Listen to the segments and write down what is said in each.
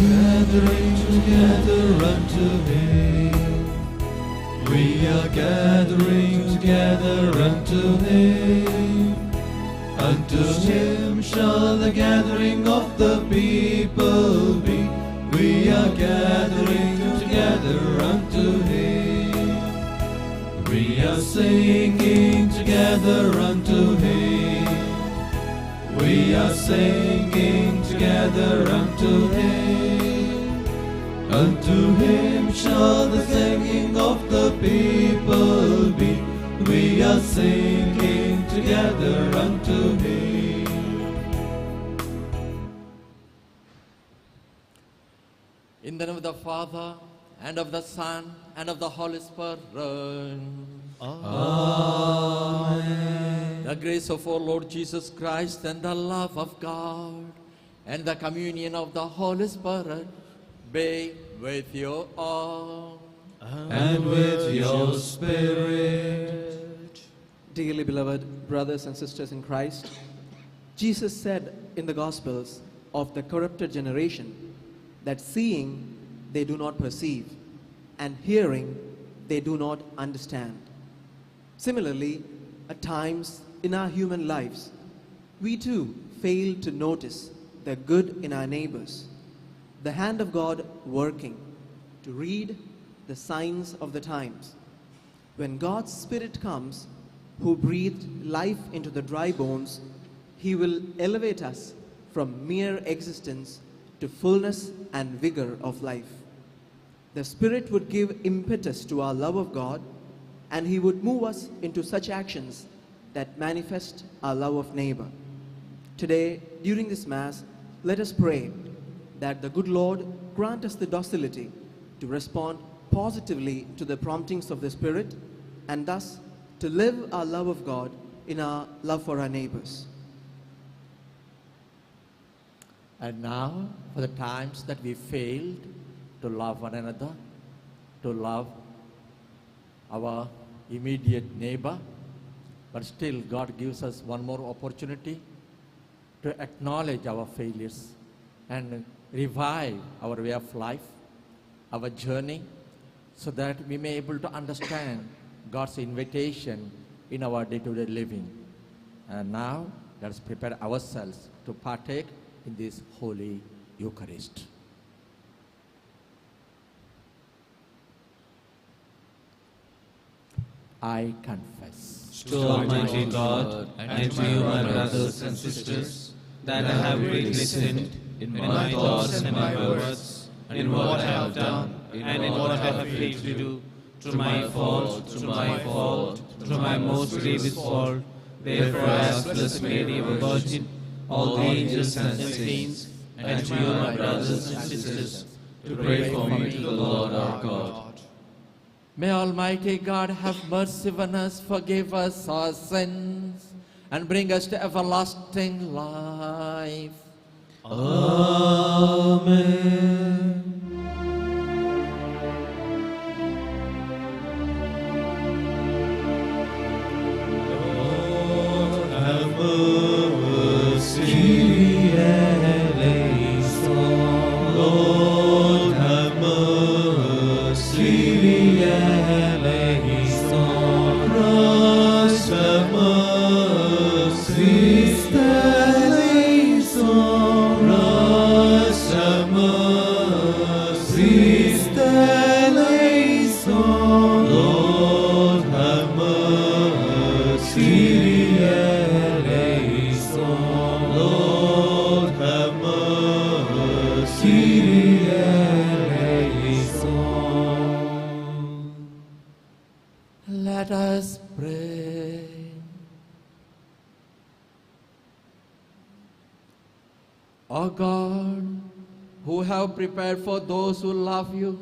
gathering together unto Him. We are gathering together unto Him. Unto Him shall the gathering of the people be. We are gathering together unto Him. We are singing together unto Him. We are singing together unto Him. Unto Him shall the singing of the people be. We are singing together unto Him. In the name of the Father, and of the Son, and of the Holy Spirit. Amen. The grace of our Lord Jesus Christ and the love of God and the communion of the Holy Spirit be with you all. And with your spirit. Dearly beloved brothers and sisters in Christ, Jesus said in the Gospels of the corrupted generation that seeing they do not perceive and hearing they do not understand. Similarly, at times in our human lives, we too fail to notice the good in our neighbors, the hand of God working, to read the signs of the times. When God's Spirit comes, who breathed life into the dry bones, He will elevate us from mere existence to fullness and vigor of life. The Spirit would give impetus to our love of God, and He would move us into such actions that manifest our love of neighbor. Today, during this Mass, let us pray that the good Lord grant us the docility to respond positively to the promptings of the Spirit, and thus to live our love of God in our love for our neighbors. And now, for the times that we failed to love one another, to love our immediate neighbor, but still God gives us one more opportunity to acknowledge our failures and revive our way of life, our journey, so that we may be able to understand God's invitation in our day-to-day living. And now, let us prepare ourselves to partake in this Holy Eucharist. I confess To Almighty God and to you, my brothers and sisters, that I have greatly sinned in my thoughts and my words, in what I have done and in what I have failed to do, through my fault, through my most grievous fault. Therefore I ask Blessed Mary, our Virgin, all the angels and saints, and to you, my brothers and sisters, to pray for me to the Lord our God. May Almighty God have mercy on us, forgive us our sins, and bring us to everlasting life. Amen. Lord, have mercy. Lord, have mercy. Christ, have mercy. Christ, have mercy. Lord, have mercy. Lord, have mercy. Let us pray. O God, who have prepared for those who love you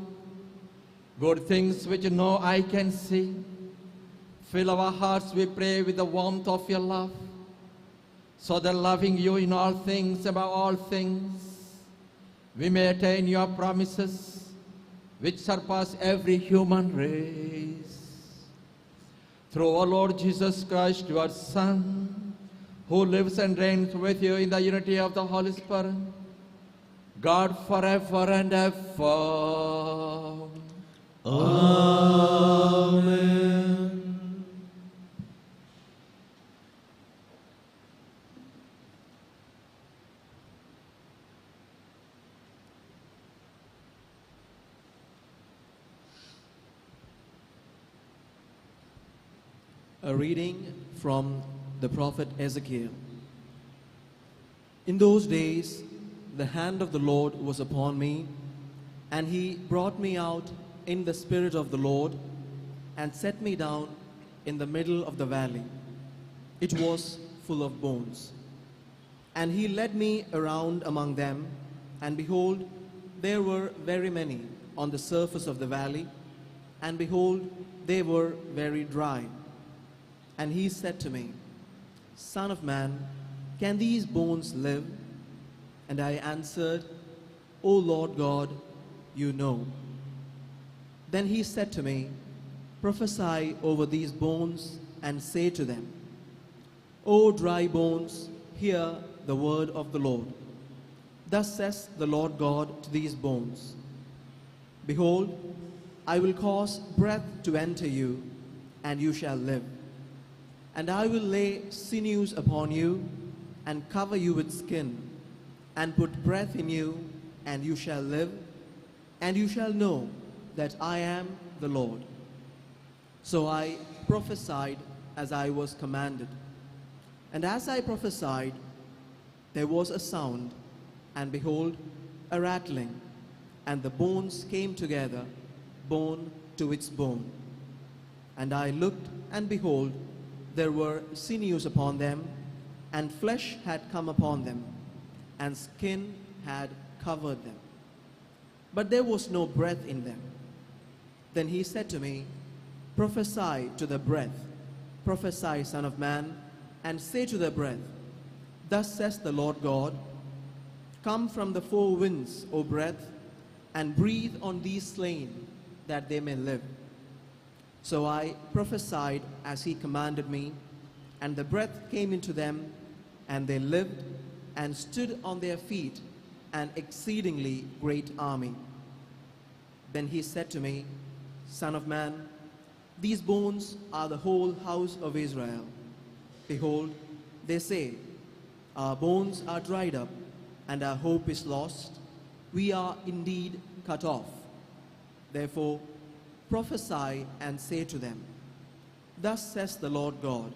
good things which no eye can see, fill our hearts, we pray, with the warmth of your love, so that loving you in all things, above all things, we may attain your promises, which surpass every human race. Through our Lord Jesus Christ, your Son, who lives and reigns with you in the unity of the Holy Spirit, God forever and ever. Amen. A reading from the prophet Ezekiel. In those days, the hand of the Lord was upon me, and he brought me out in the spirit of the Lord and set me down in the middle of the valley. It was full of bones. And he led me around among them, and behold, there were very many on the surface of the valley, and behold, they were very dry. And he said to me, Son of man, can these bones live? And I answered, O Lord God, you know. Then he said to me, Prophesy over these bones and say to them, O dry bones, hear the word of the Lord. Thus says the Lord God to these bones, Behold, I will cause breath to enter you, and you shall live. And I will lay sinews upon you, and cover you with skin, and put breath in you, and you shall live, and you shall know that I am the Lord. So I prophesied as I was commanded. And as I prophesied, there was a sound, and behold, a rattling, and the bones came together, bone to its bone. And I looked, and behold, there were sinews upon them, and flesh had come upon them, and skin had covered them. But there was no breath in them. Then he said to me, Prophesy to the breath, prophesy, Son of man, and say to the breath, Thus says the Lord God, Come from the four winds, O breath, and breathe on these slain, that they may live. So I prophesied as he commanded me, and the breath came into them, and they lived and stood on their feet, an exceedingly great army. Then he said to me, Son of man, these bones are the whole house of Israel. Behold, they say, Our bones are dried up, and our hope is lost. We are indeed cut off. Therefore, prophesy and say to them, Thus says the Lord God,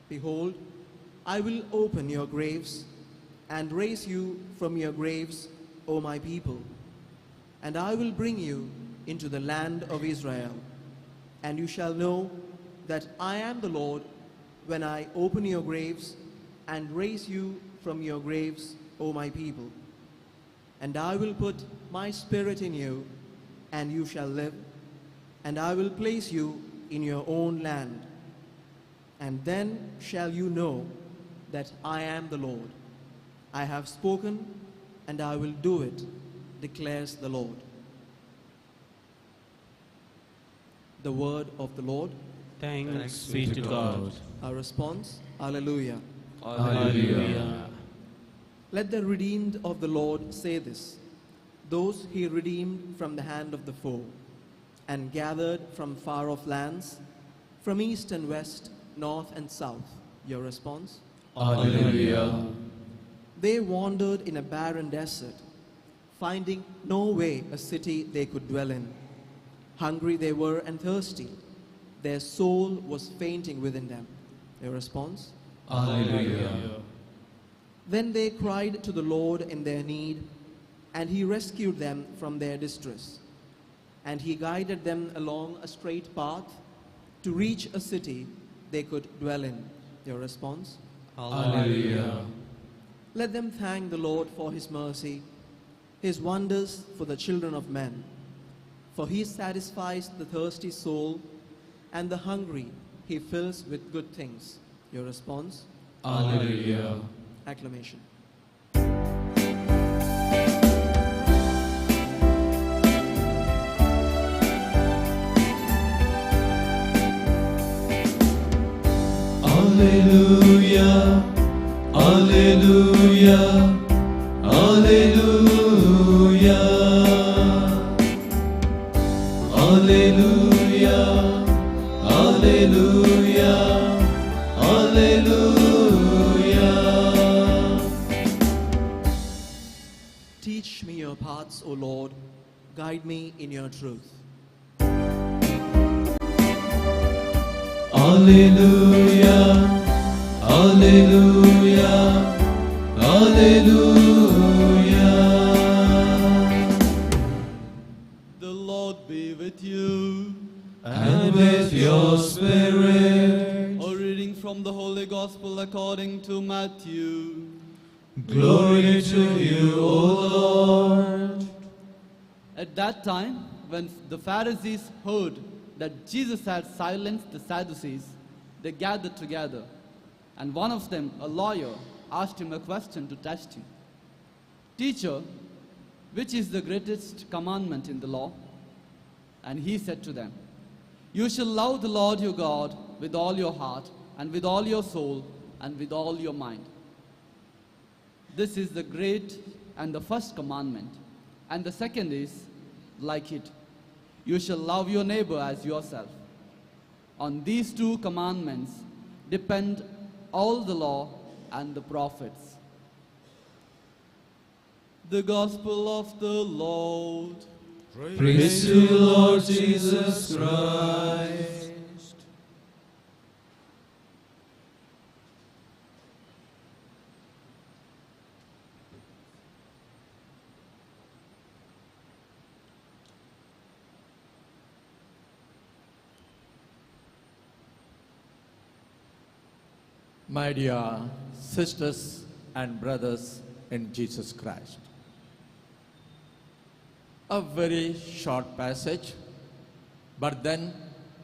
Behold, I will open your graves and raise you from your graves, O my people, and I will bring you into the land of Israel, and you shall know that I am the Lord when I open your graves and raise you from your graves, O my people. And I will put my spirit in you, and you shall live, and I will place you in your own land. And then shall you know that I am the Lord. I have spoken, and I will do it, declares the Lord. The word of the Lord. Thanks be to God. Our response, Alleluia. Hallelujah. Let the redeemed of the Lord say this, those he redeemed from the hand of the foe, and gathered from far-off lands, from east and west, north and south. Your response? Hallelujah. They wandered in a barren desert, finding no way a city they could dwell in. Hungry they were and thirsty. Their soul was fainting within them. Your response? Hallelujah. Then they cried to the Lord in their need, and he rescued them from their distress. And he guided them along a straight path to reach a city they could dwell in. Your response? Hallelujah. Let them thank the Lord for his mercy, his wonders for the children of men. For he satisfies the thirsty soul, and the hungry he fills with good things. Your response? Hallelujah. Acclamation. Hallelujah. Hallelujah. Hallelujah. your paths, O Lord. Guide me in your truth. Alleluia, Alleluia, Alleluia. The Lord be with you. And with your spirit. A reading from the Holy Gospel according to Matthew. Glory to you, O Lord. At that time, when the Pharisees heard that Jesus had silenced the Sadducees, they gathered together. And one of them, a lawyer, asked him a question to test him. Teacher, which is the greatest commandment in the law? And he said to them, you shall love the Lord your God with all your heart, and with all your soul, and with all your mind. This is the great and the first commandment. And the second is like it. You shall love your neighbor as yourself. On these two commandments depend all the law and the prophets. The Gospel of the Lord. Praise to you, Lord Jesus Christ. My dear sisters and brothers in Jesus Christ, a very short passage, but then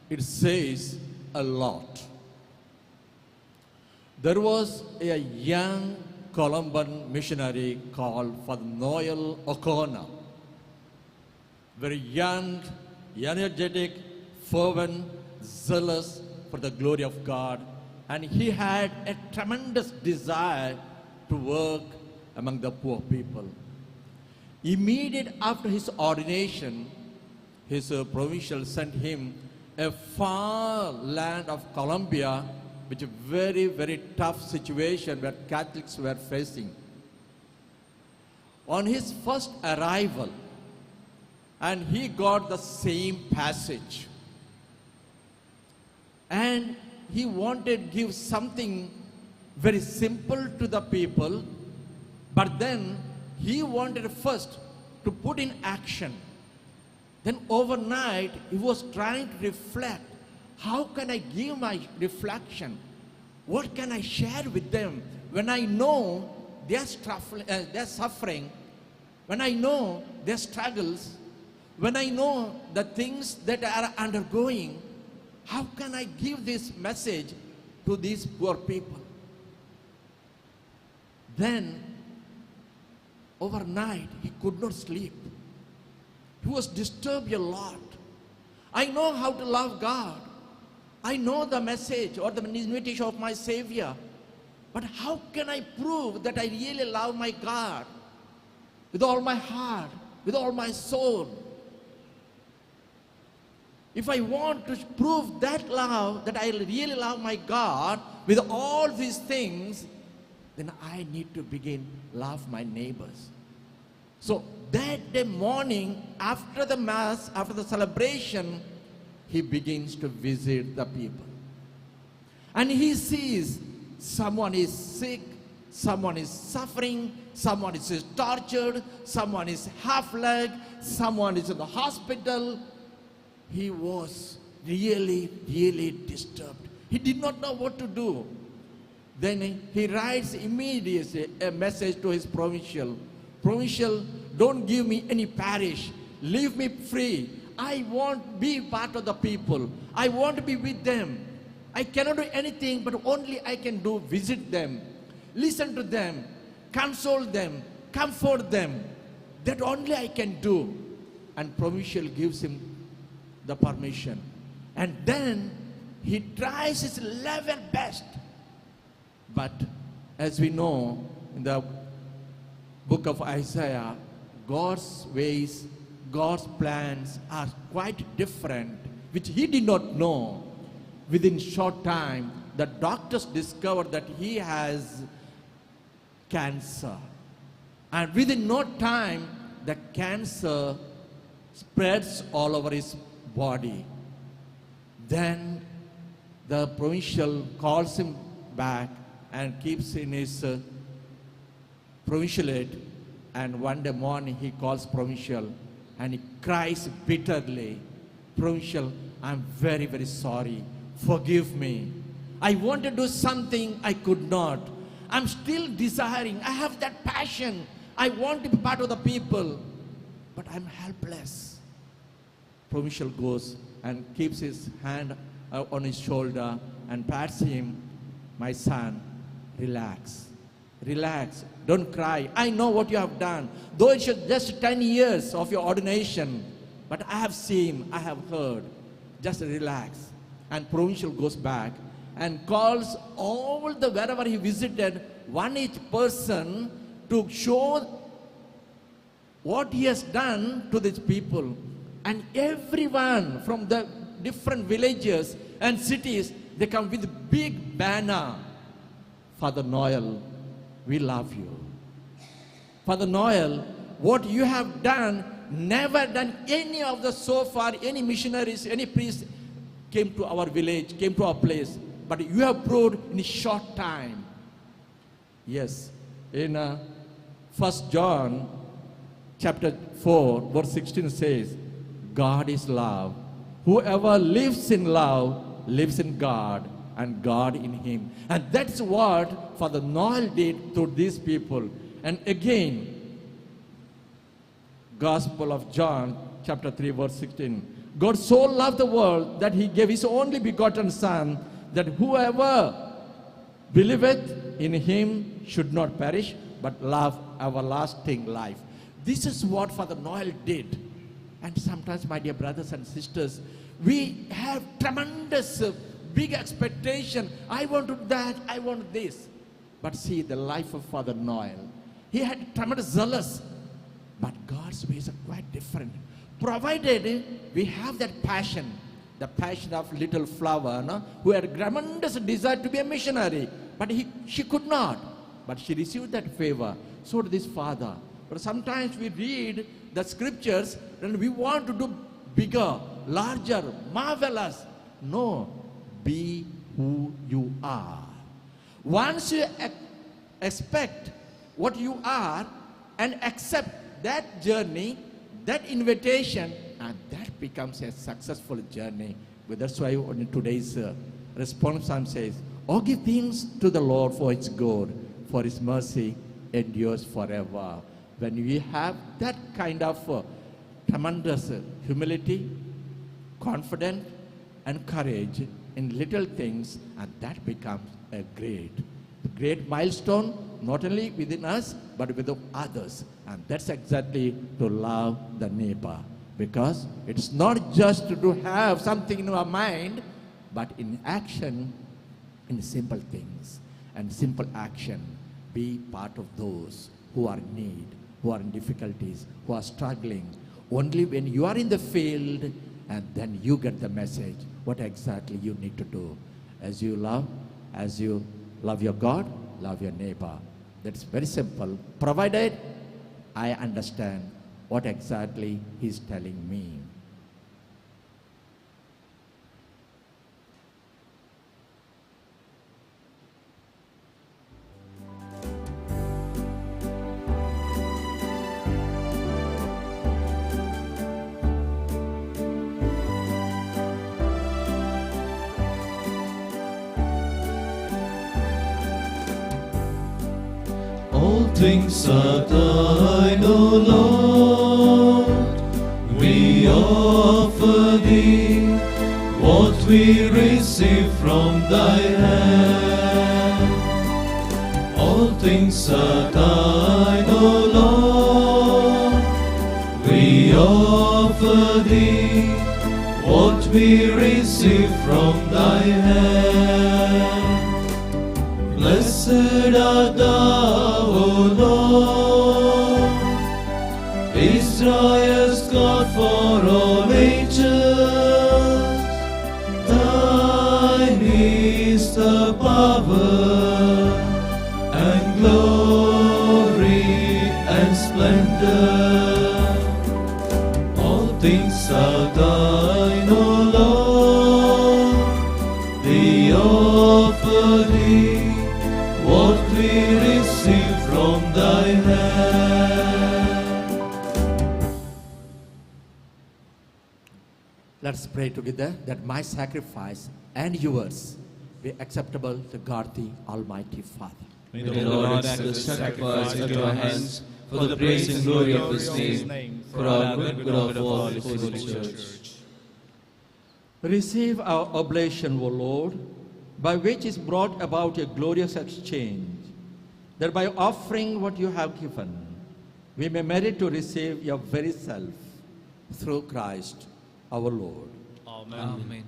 it says a lot. There was a young Colombian missionary called Father Noel O'Connor, very young, energetic, fervent, zealous for the glory of God. And he had a tremendous desire to work among the poor people. Immediate after his ordination, his provincial sent him a far land of Colombia, which is a very, very tough situation where Catholics were facing. On his first arrival, and he got the same passage. And he wanted to give something very simple to the people, but then he wanted first to put in action. Then overnight, he was trying to reflect, how can I give my reflection? What can I share with them when I know their suffering, when I know their struggles, when I know the things that are undergoing? How can I give this message to these poor people? Then, overnight, he could not sleep. He was disturbed a lot. I know how to love God. I know the message or the invitation of my Savior. But how can I prove that I really love my God with all my heart, with all my soul? If I want to prove that love, that I really love my God with all these things, then I need to begin love my neighbors. So that day morning, after the Mass, after the celebration, he begins to visit the people. And he sees someone is sick, someone is suffering, someone is tortured, someone is half-leg, someone is in the hospital. He was really, really disturbed. He did not know what to do. Then he writes immediately a message to his provincial. Provincial, don't give me any parish. Leave me free. I want to be part of the people. I want to be with them. I cannot do anything, but only I can do visit them, listen to them, console them, comfort them. That only I can do. And provincial gives him the permission. And then he tries his level best. But as we know in the book of Isaiah, God's ways, God's plans are quite different, which he did not know. Within short time, the doctors discovered that he has cancer. And within no time, the cancer spreads all over his body. Then the provincial calls him back and keeps in his provincialate, and one day morning he calls provincial and he cries bitterly, "Provincial, I'm very, very sorry. Forgive me. I want to do something I could not. I'm still desiring. I have that passion. I want to be part of the people, but I'm helpless." Provincial goes and keeps his hand on his shoulder and pats him. "My son, relax. Relax. Don't cry. I know what you have done. Though it's just 10 years of your ordination, but I have seen, I have heard. Just relax." And provincial goes back and calls all the wherever he visited, one each person, to show what he has done to these people. And everyone from the different villages and cities, they come with big banner. "Father Noel, we love you. Father Noel, what you have done, never done any of the so far, any missionaries, any priests came to our village, came to our place, but you have proved in a short time." Yes, in 1 John chapter 4, verse 16 says, "God is love. Whoever lives in love lives in God, and God in him." And that's what Father Noel did to these people. And again, Gospel of John chapter 3, verse 16. "God so loved the world that he gave his only begotten Son, that whoever believeth in him should not perish, but have everlasting life." This is what Father Noel did. And sometimes, my dear brothers and sisters, we have tremendous big expectation. I want to that, I want this. But see the life of Father Noel. He had tremendous zealous, but God's ways are quite different. Provided we have that passion, the passion of little flower, no? Who had tremendous desire to be a missionary, but she could not. But she received that favor. So did this father. But sometimes we read the scriptures and we want to do bigger, larger, marvelous. No, be who you are. Once you expect what you are and accept that journey, that invitation, and that becomes a successful journey. But that's why in today's response psalm says, "Oh, give thanks to the Lord for his good, for his mercy endures forever." When we have that kind of tremendous humility, confidence, and courage in little things, and that becomes a great milestone, not only within us, but with others. And that's exactly to love the neighbor. Because it's not just to have something in our mind, but in action, in simple things. And simple action, be part of those who are in need, who are in difficulties, who are struggling. Only when you are in the field, and then you get the message, what exactly you need to do. As you love your God, love your neighbor. That's very simple, provided I understand what exactly he's telling me. All things are thine, O Lord. We offer thee what we receive from thy hand. All things are thine, O Lord. We offer thee what we receive from thy hand. Blessed art thou, O Lord, Israel's God for all ages. Thine is the power and glory and splendor things are thine, O Lord. We offer thee what we receive from thy hand. Let's pray together that my sacrifice and yours be acceptable to God the Almighty Father. May the Lord accept the sacrifice at your hands for the praise and glory of his name, for our good of all his holy church. Receive our oblation, O Lord, by which is brought about a glorious exchange, that by offering what you have given, we may merit to receive your very self, Through Christ our Lord. Amen.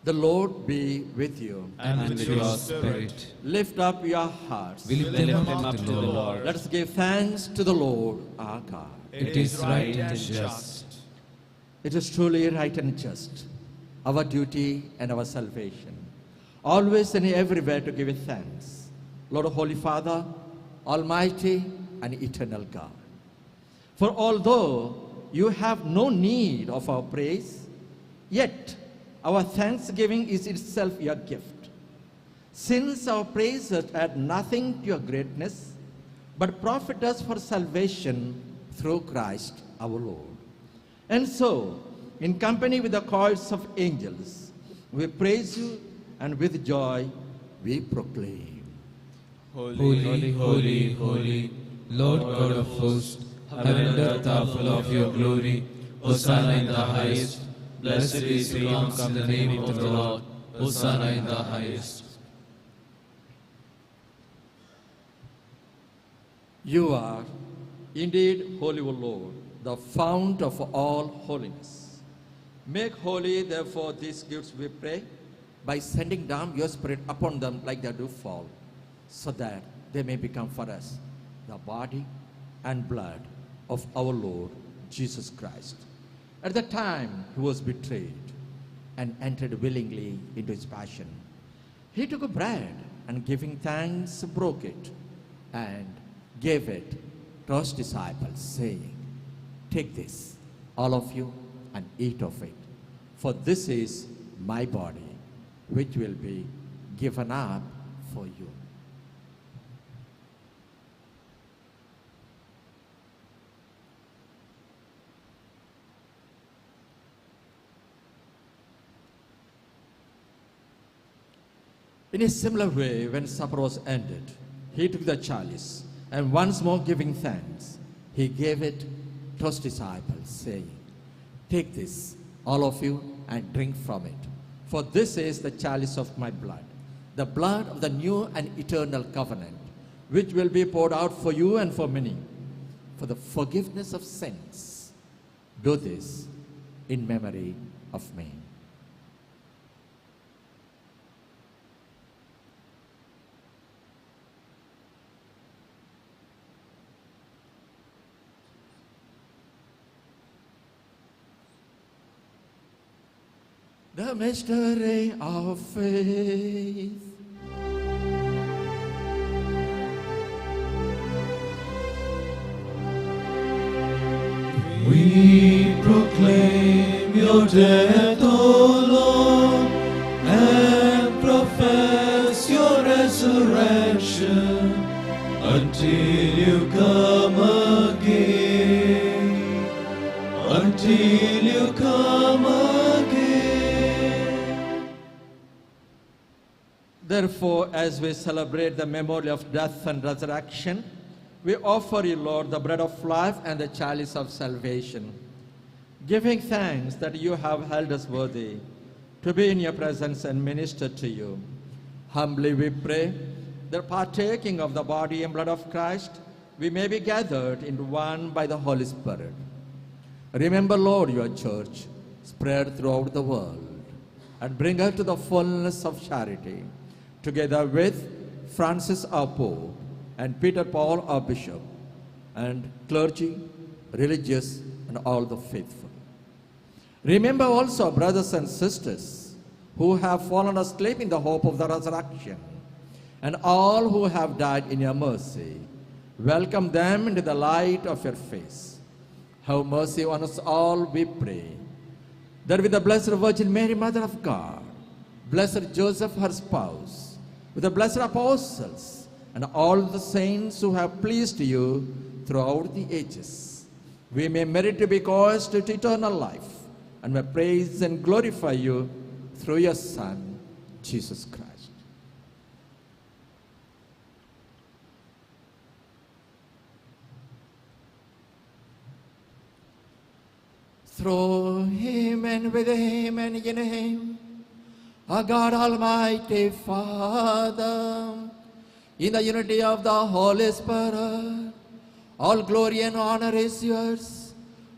The Lord be with you. And with your spirit. Lift up your hearts. We lift them up to the Lord. Let us give thanks to the Lord our God. It is right and just. It is truly right and just, our duty and our salvation, always and everywhere to give you thanks, Lord, Holy Father, Almighty and eternal God. For although you have no need of our praise, yet our thanksgiving is itself your gift. Since our praises add nothing to your greatness, but profit us for salvation through Christ our Lord. And so, in company with the choirs of angels, we praise you, and with joy we proclaim. Holy, holy, holy, Lord God of hosts, heaven and earth are full of your glory. Hosanna in the highest. Blessed is he who comes in the name of the Lord. Hosanna in the highest. You are indeed holy, O Lord, the fount of all holiness. Make holy, therefore, these gifts, we pray, By sending down your Spirit upon them like the dew fall, so that they may become for us the body and blood of our Lord Jesus Christ. At the time he was betrayed and entered willingly into his passion, he took a bread and giving thanks broke it and gave it to his disciples, saying, "Take this, all of you, and eat of it, for this is my body, which will be given up for you." In a similar way, when supper was ended, he took the chalice, and once more giving thanks, he gave it to his disciples, saying, "Take this, all of you, and drink from it. For this is the chalice of my blood, the blood of the new and eternal covenant, which will be poured out for you and for many, for the forgiveness of sins. Do this in memory of me." The mystery of faith. We proclaim your death, O Lord, and profess your resurrection until you come again. Until you come again. Therefore, as we celebrate the memory of death and resurrection, we offer you, Lord, the bread of life and the chalice of salvation, giving thanks that you have held us worthy to be in your presence and minister to you. Humbly we pray that partaking of the body and blood of Christ, we may be gathered into one by the Holy Spirit. Remember, Lord, your church spread throughout the world, and bring her to the fullness of charity, together with Francis our Pope, and Peter Paul our Bishop, and clergy, religious, and all the faithful. Remember also brothers and sisters who have fallen asleep in the hope of the resurrection, and all who have died in your mercy. Welcome them into the light of your face. Have mercy on us all, we pray, that with the Blessed Virgin Mary, Mother of God, Blessed Joseph, her spouse, with the blessed apostles, and all the saints who have pleased you throughout the ages, we may merit to be caused to eternal life, and may praise and glorify you through your Son, Jesus Christ. Through him and with him and in him, our God Almighty Father, in the unity of the Holy Spirit, all glory and honor is yours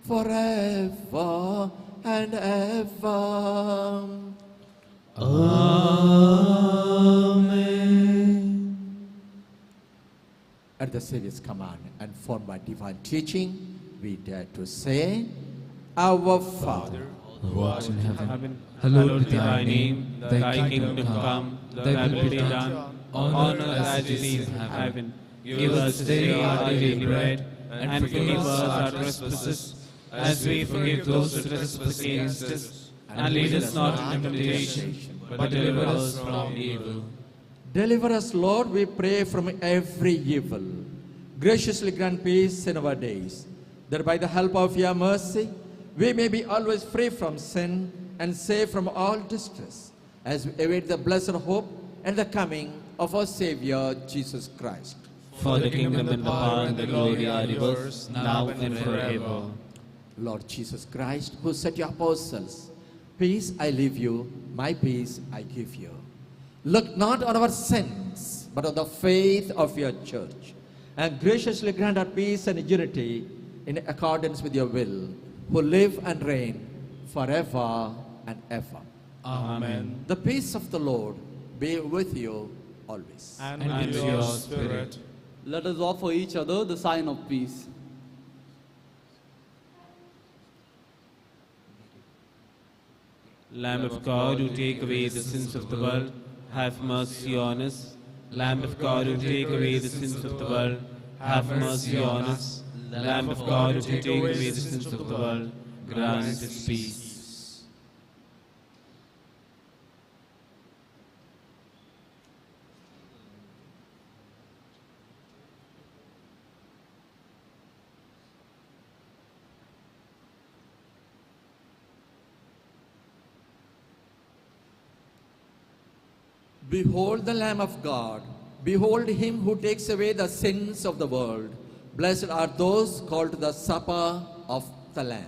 forever and ever. Amen. At the Savior's command and formed by divine teaching, we dare to say, Our Father, Who art in heaven, hallowed be thy name. Thy kingdom come, thy will be done, on earth as it is in heaven. Give us today our daily bread, and forgive us our trespasses, as we forgive those who trespass against us. And lead us not into temptation, but deliver us from evil. Deliver us, Lord, we pray, from every evil. Graciously grant peace in our days, that by the help of your mercy, we may be always free from sin and safe from all distress, as we await the blessed hope and the coming of our Savior, Jesus Christ. For the kingdom and the power and the glory are yours, now and forever. Lord Jesus Christ, who said to your apostles, Peace I leave you, my peace I give you. Look not on our sins, but on the faith of your church, And graciously grant our peace and unity in accordance with your will, who live and reign forever and ever. Amen. The peace of the Lord be with you always. And with your spirit. Let us offer each other the sign of peace. Lamb of God, who take away the sins of the world, have mercy on us. Lamb of God, who take away the sins of the world, have mercy on us. Lamb of God, who take away the sins of the world, grant us peace. Behold the Lamb of God. Behold him who takes away the sins of the world. Blessed are those called to the supper of the Lamb.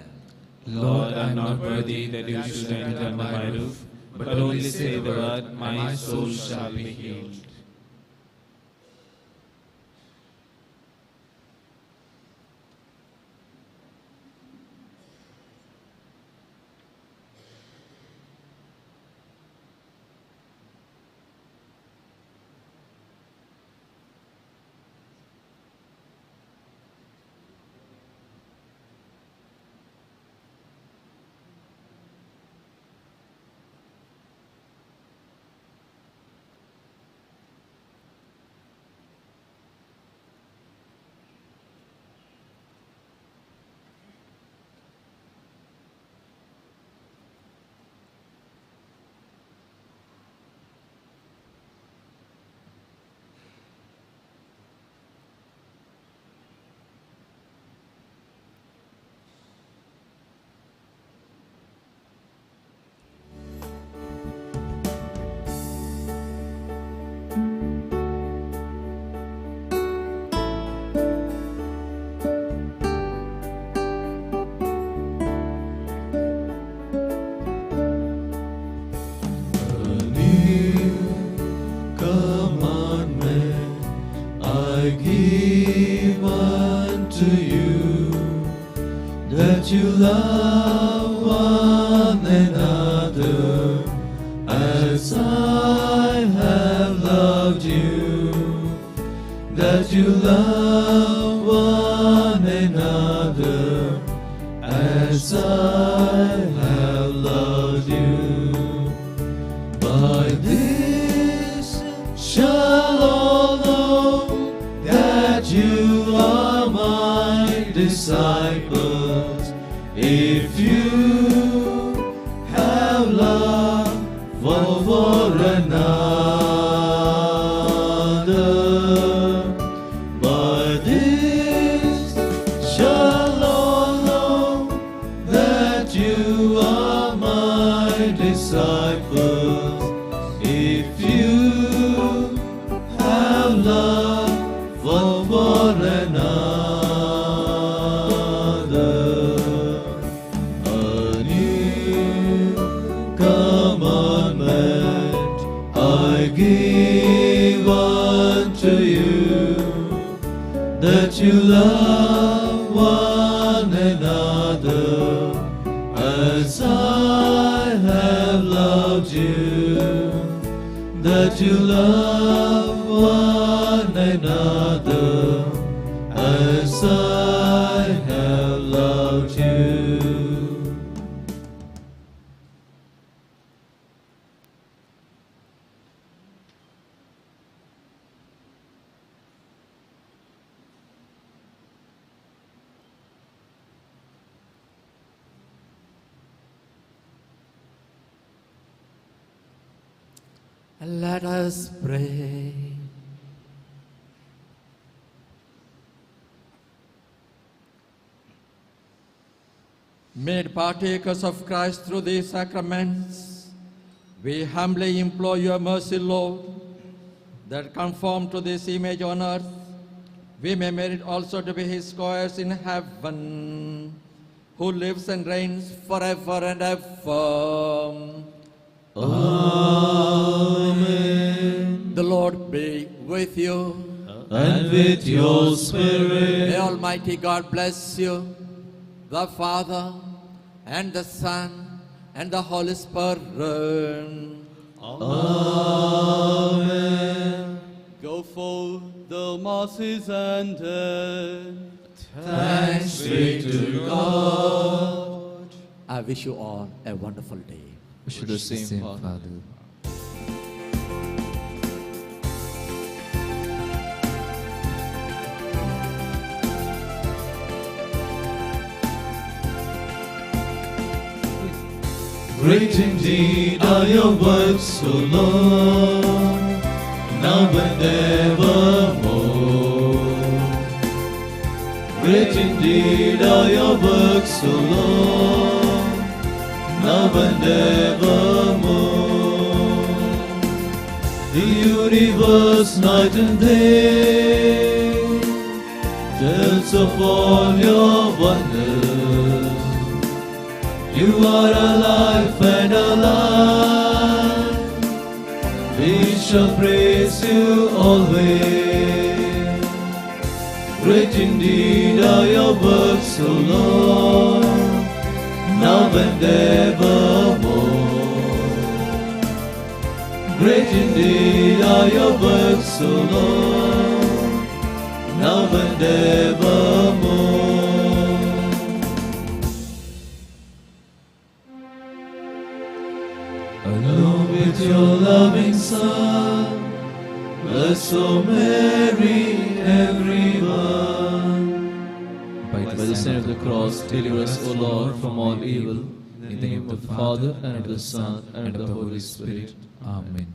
Lord, I am not worthy that you should enter under my roof, but only say the word, my soul shall be healed. That you love one another as I have loved you. That you love one another as I have loved you. By this shall all know that you are my disciples, if you one another. A new commandment I give unto you, that you love one another as I have loved you, that you love one another as I have loved you. Let us pray. Made partakers of Christ through these sacraments, we humbly implore your mercy, Lord, that conform to this image on earth, we may merit also to be his co-heirs in heaven, who lives and reigns forever and ever. Amen. The Lord be with you. And with your spirit. May Almighty God bless you, the Father, and the Son, and the Holy Spirit. Amen. Go forth, the Mass is ended. Thanks be to God. I wish you all a wonderful day. Wish you the same, Father. Great indeed are your works, O Lord, now and evermore. Great indeed are your works, O Lord, now and evermore. The universe night and day tells of all your wonders. You are alive and alive. We shall praise you always. Great indeed are your works, O Lord, now and evermore. Great indeed are your works, O Lord, now and evermore. Along with your loving Son, bless, O Mary, everyone. By the sign of the cross, deliver us, O Lord, from all evil. In the name of the Father, and of the Son, and of the Holy Spirit. Amen.